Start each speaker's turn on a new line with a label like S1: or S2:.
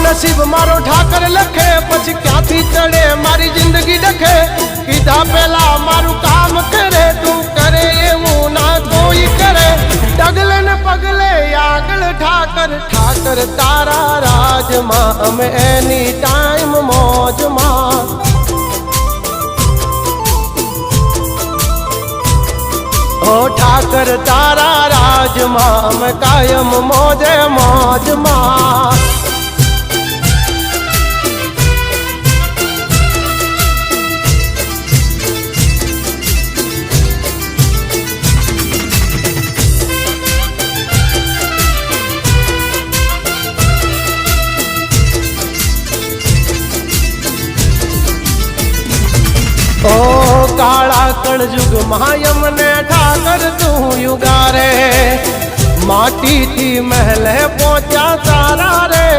S1: नसीब मारो ठाकर लखे पछी क्यांथी चढ़े मारी जिंदगी डखे कीधा पेला मारू काम करे तू करे एवं ना कोई करे डगले न पगले आगल ठाकर ठाकर तारा राज मां हम एनी टाइम मौज मां ओ ठाकर तारा राज मां हम कायम मौजे मौज मां ओ काला कलयुग मायम ने ठाकर तू युगारे माटी थी महल पहुंचा तारा रे